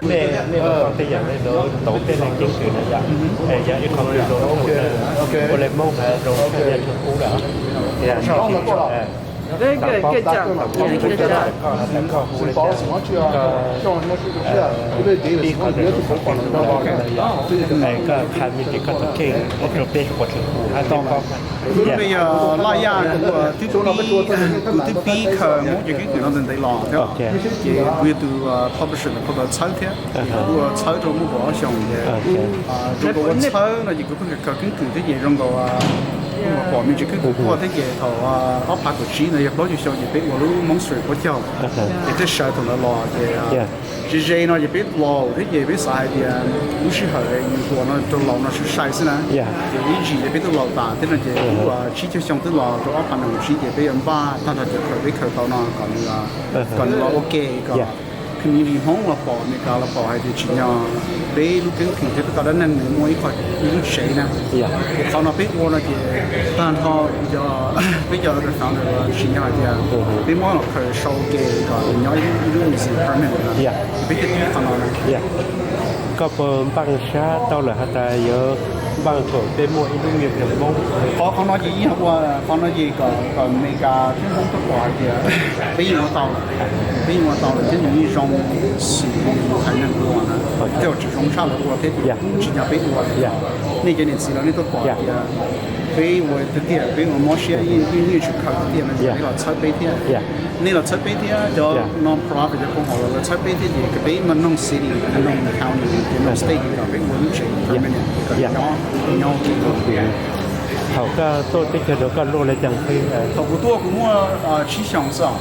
Nè con thì dạng này nó tổ cái này kiến cử này dạng dạng như không được rồi một lần mông rồi cái này cũng cũ đó sau khi cái chặng cái chặng保什么去啊？叫什么去啊？因为这个地方别的不管那个，这个 này có khai mình chỉ có thực hiện một trường bê của trường hai tông con bây giờ la ya của thứ pi khờ mỗi cái nó đến đây lò theo chỉ bây từ publisher là có chơi thế của chơi trong một bộ xong vậy trong bộ chơi là chỉ có cái cử thế gì trong bộ bỏ mình chỉ cứ qua thế gì thầu áp phạt của chị này đó chỉ xong chỉ biết một lúc mong sưởi có nhau để thế sợ thằng nó lò thì chỉ nó chỉ biết lò thế gì biết sai thì cũng sẽ hỏi như nó trong lò nó sẽ sai thế này thì ý gì để biết tôi lò ta thế là chỉ chỉ cho xong tới lò tôi áp phạt nó chỉ để biết ba ta là chỉ khởi biết khởi tao nó còn là ok còn khi mình hóng là bỏ mình cả là bỏ hay thì chỉ nhau để lúc cái thì tao đã nâng mỗi khỏi những sấy nè sau nó biết mua là chỉ tan thọ bây giờ được phẳng được chỉ nhau thì biết mỗi là khởi sau cái còn nhau những gì permanent biết cái phẳng nó có bằng xa tao là hạt tài giờ bằng thổi bên mỗi nông nghiệp được mông có nói gì qua có nói gì còn mấy cái cái không có quả thì bây giờ tao là cái những trong sử dụng hay năng lượng nó theo chỉ trong sao là qua thế thì chỉ nhà biết qua nên cái này chỉ là nên tôi quả thì bây giờ thực hiện bây giờ mỗi xe như chụp khảo thực hiện là là chơi bây thế nên là chơi bây thế cho non profit cho công họ là chơi bây thế thì cái bây mình nông city nông county nông state là bây muốn chỉ permanent nhau thì thầu cái tôi tích cái đó cái lô lại chẳng phải thầu của tôi cũng chỉ想上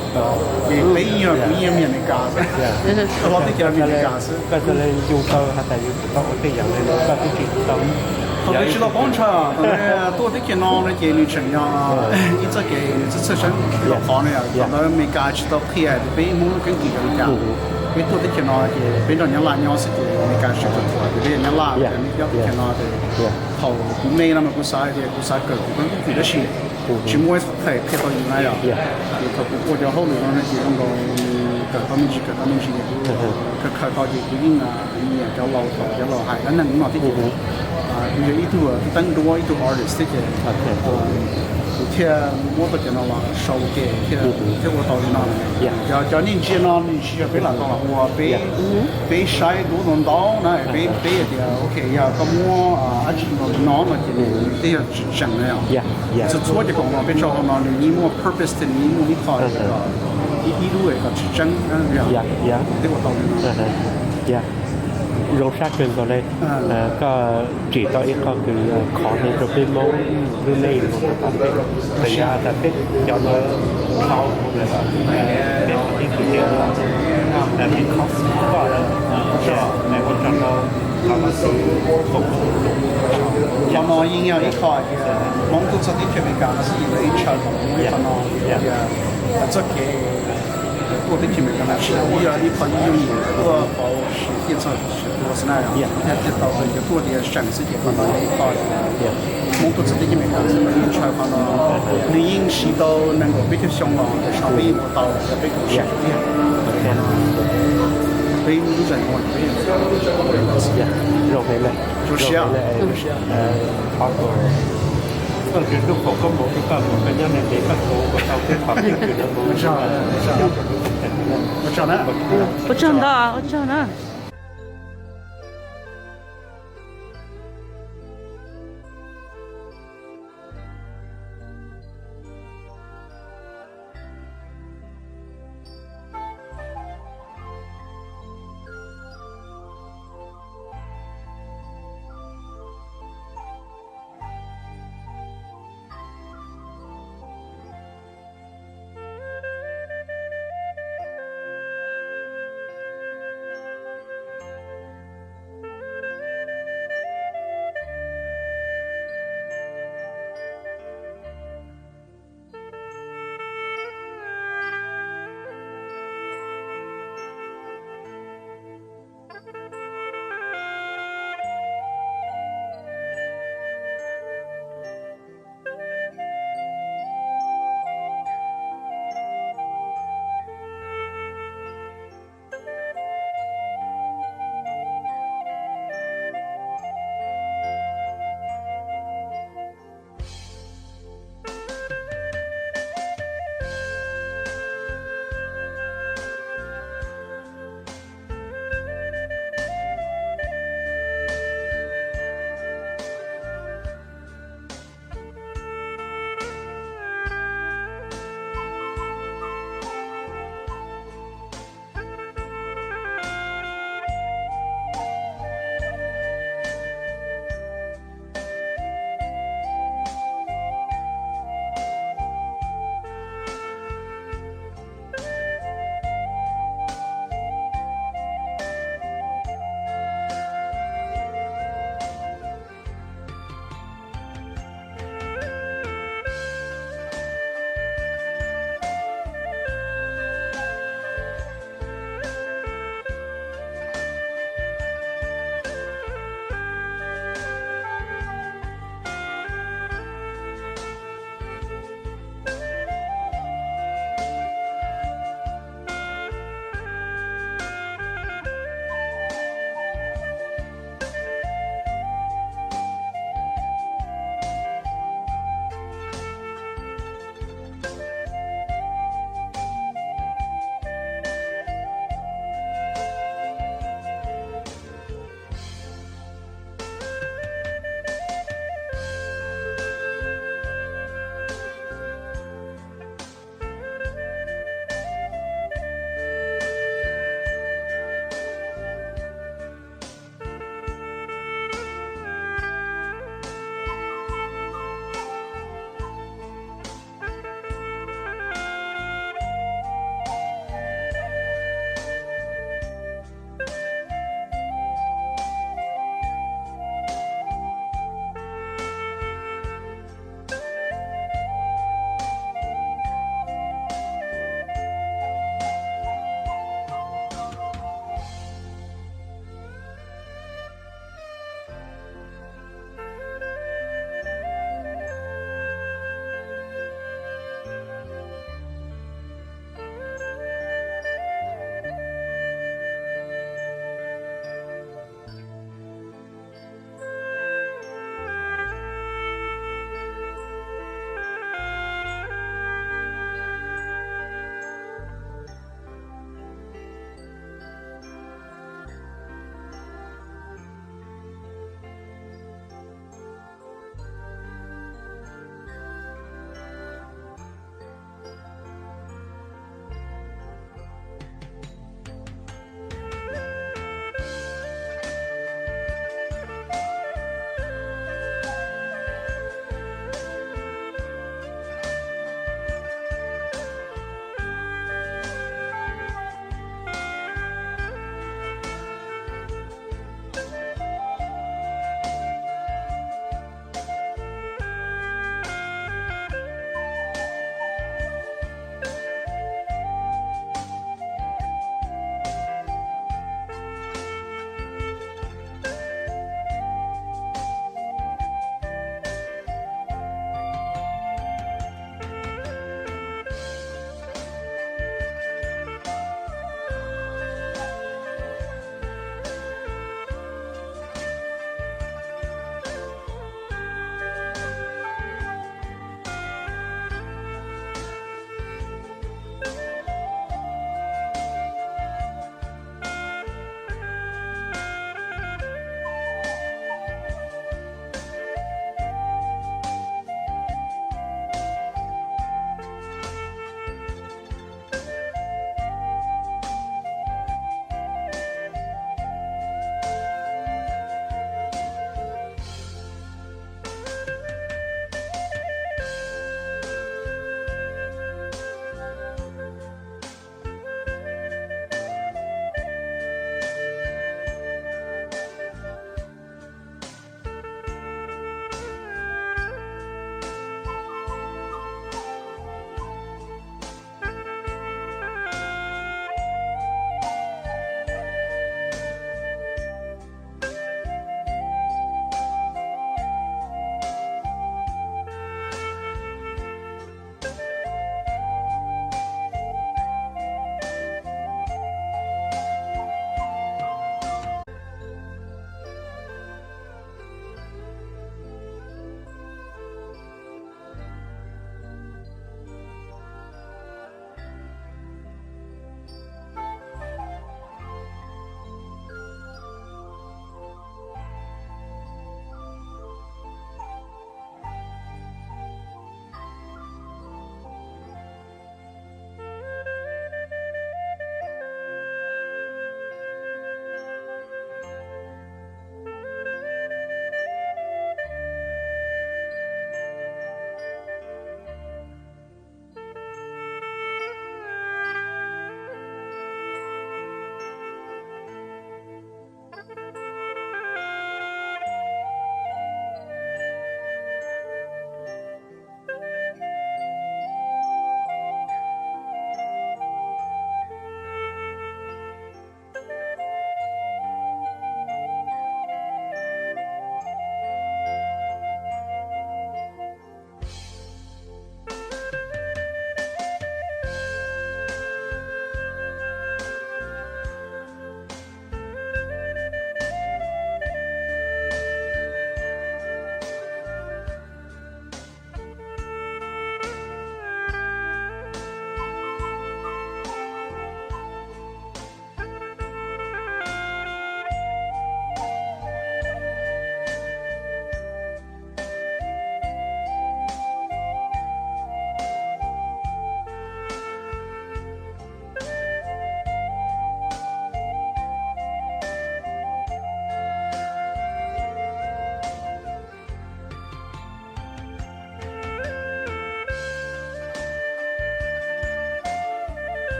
thì bây giờ cũng như miền cả lo tích cái miền cả cái cho nên yêu cầu hạt tài yêu cầu cái dạng này nó cái chỉ tầm họ biết là bón cha tôi tích cái nó là cái như thế nào ít cái这身老好呢呀到没干知道黑的被某跟几个人干被tôi tích cái nó thì bên đó những là nhau sẽ thì没干事的thì bên những là要tích cái nó thì thầu cũng mấy năm cũng sai cỡ cũng cũng được xí chỉ mua phải cái tao như này thì thầu cũng có cho hậu nữa nó chỉ trong cỡ tao mình chỉ cái khởi tao thì cũng như là như cho lâu hại nó nâng nó thì bây giờ ít tuổi tăng đua ít tuổi artist thì thì mua cái nó là sâu cái thì của tao nó cho nên chỉ nó chỉ biết là tao là mua bé sai đủ đồng đó này bé thì ok ya có mua anh chị nó là chỉ để chỉ chẳng này à chỉ做这个嘛变成嘛你mua purpose thì你mua一块一路个只真这个道理rốt sát trường vào đây có chỉ có ít có cứ khó hơn cho bên mẫu bên này một cái thời gian ta biết cho nó sau là để cái chuyện là bị khó quá là này con cho nó mà không cho nó in nhau ít khỏi mong tôi sẽ tiếp tục cái nó sẽ lấy chờ cho nó这个我的前面跟他是，我要一块用你多保是电厂是多是那样，他知道的就多的省事情，放到那一块，我都自己前面干什么，你才放到你饮食都能够比较香了，稍微我到就比较省点，所以你人我这边肉回来，就是啊，好多。cái lúc có một cái nhân này để các cô của tao cái pháp những cái đó不知道呢。不挣到啊，我挣呢。